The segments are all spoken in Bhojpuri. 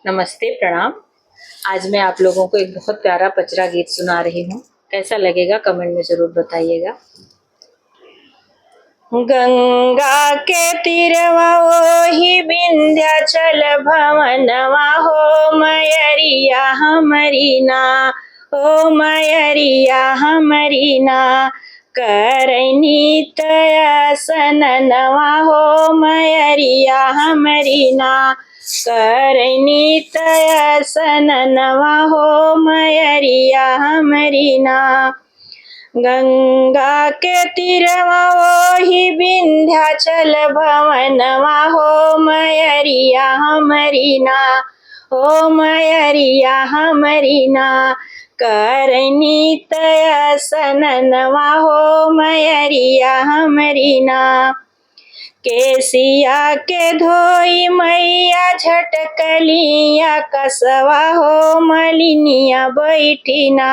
नमस्ते, प्रणाम। आज मैं आप लोगों को एक बहुत प्यारा पचरा गीत सुना रही हूँ। कैसा लगेगा कमेंट में ज़रूर बताइएगा। गंगा के तीरवा ओही विंध्याचल भवनवा हो मयरिया हमरी ना, ओ मयरिया हमरी ना। करनी तयसनवा हो मयरिया हमरी ना, करनी तयसनवा हो मयरिया हमरी ना। गंगा के तीरवा ओही विंध्याचल भवनवा हो मयरिया हमरी ना, ओ मयरिया हमरी ना। करनी तयसनवा हो मयरिया हमरी ना। केसिया के धोई मैया झटकलिया कसवा हो मलिनिया बैठिना,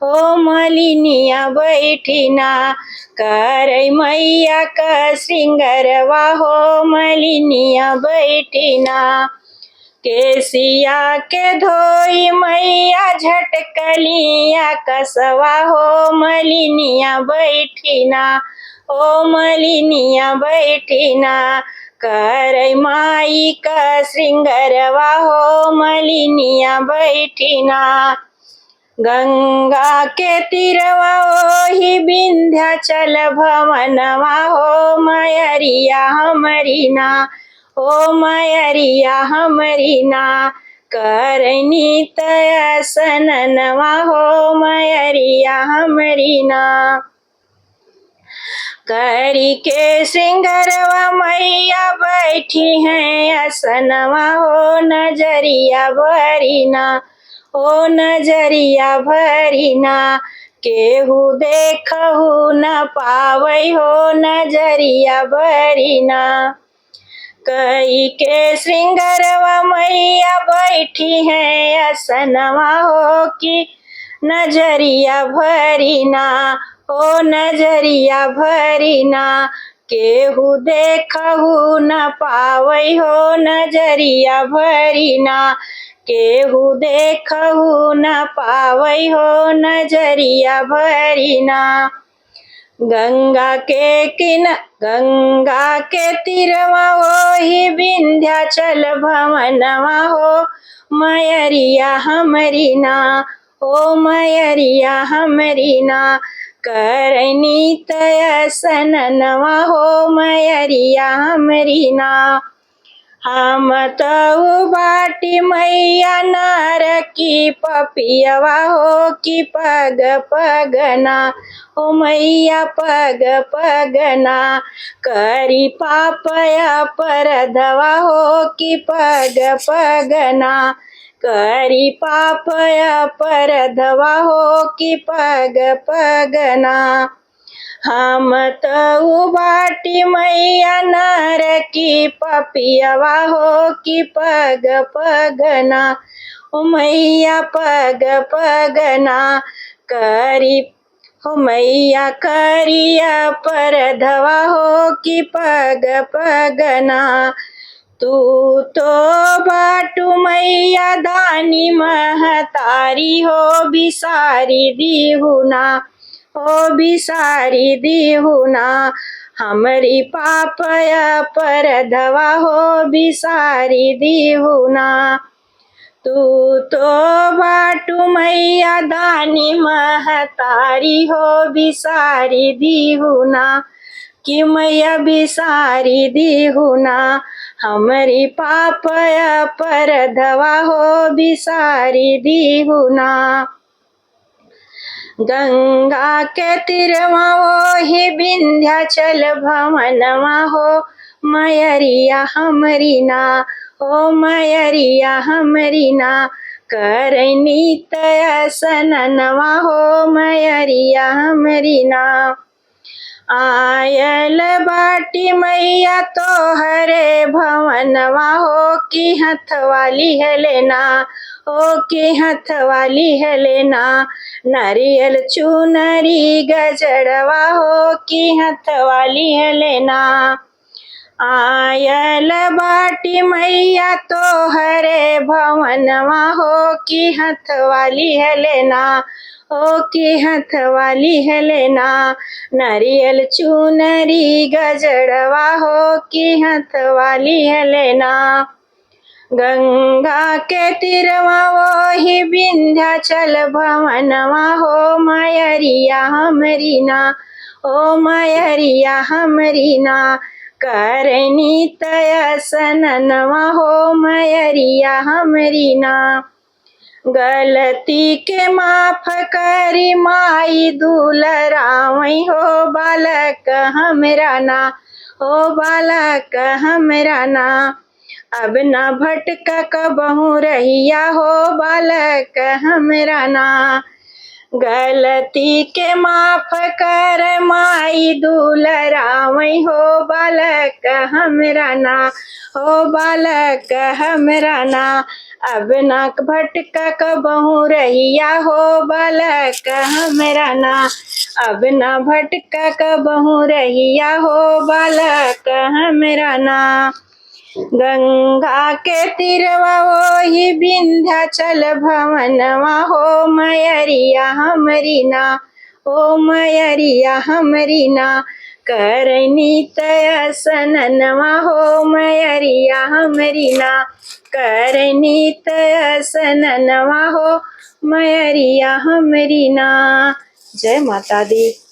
ओ मलिनिया बैठिना। करई मैया का श्रृंगरवा हो मलिनिया बैठिना। केसिया के धोई मैया झटकलिया कसवा हो मलिनिया बैठिना, ओ मलिनिया बैठिना। करई माई का श्रृंगरवा हो मलिनिया बैठिना। गंगा के तीरवा ओही विंध्याचल भवनवा हो मयरिया हमरी ना, ओ मयरिया हमरी ना। करनी तयसनवा हो मयरिया हमरी ना। करी के श्रृंगरवा मैया बैठी हैं असनवा हो नजरिया भरीना, ओ नजरिया भरीना। केहू देखहु न पावै हो नजरिया भरीना। कई के श्रृंगरवा मैया बैठी हैं असनवा हो कि नजरिया भरीना, ओ नजरिया भरीना। केहू देखहु न पावै हो नजरिया भरीना। केहू देखहु न पावै हो नजरिया भरीना। गंगा के तीरवा ओही विंध्याचल भवनवा हो मयरिया हमरी ना, ओ मयरिया हमरी ना। करनी तयसनवा हो मयरिया हमरी ना। हम तऊ बाटी मैया नार की पपियवा हो कि पग पगना, ओ मैया पग पगना। करी पापया परधवा हो कि पग पगना। करी पापया परधवा हो कि पग पगना। हम तऊ बाटी मैया नार की पपियवा हो कि पग पगना, ओ मैया पग पगना। करी हो मैया करिया परधवा हो कि पग पगना। तू तो बाटू मैया दानी महतारी हो बिसारी दीहुना, ओ बिसारी दीहुना। हमरी पापया परधवा हो बिसारी दीहुना। तू तो बाटू मैया दानी महतारी हो बिसारी दीहुना, कि मैया बिसारी दीहुना। हमरी पापया परधवा हो बिसारी दीहुना। गंगा के तीरवा ओही विंध्याचल भवनवा हो मयरिया हमरी ना, ओ मयरिया हमरी ना। करनी तयसनवा हो मयरिया हमरी ना। आयल बाटी मैया तोहरे भवनवा हो कि हथवाली है लेना, ओ कि हथवाली है लेना। नारियल चुनरी गजड़वा हो कि हथवाली है लेना। आयल बाटी मैया तो हरे भवनवा हो की हथ वाली है लेना, हो की हथ वाली है लेना। नारियल चुनरी गजड़वा हो की हथ वाली है लेना। गंगा के तीरवा वही विंध्याचल भवनवा हो मयरिया हमरी ना, ओ मयरिया हमरी ना। करनी तयसनवा हो मयरिया हमरी ना। गलती के माफ करी माई दुलरावई हो बालक हमरा ना, हो बालक हमरा ना। अब न भटका कबहू रहिया हो बालक हमरा ना। गलती के माफ कर माई दुलरावई हो बालक हमरा ना, हो बालक हमरा ना। अब न भटका कबहू रहिया हो बालक हमरा ना। अब न भटका कबहू रहिया हो बालक हमरा ना। गंगा के तीरवा वही विंध्याचल भवनवा हो मयरिया हमरी ना, ओ मयरिया हमरी ना। करनी तयसनवा हो मयरिया हमरी ना। करनी तयसनवा हो मयरिया हमरी ना। जय माता दी।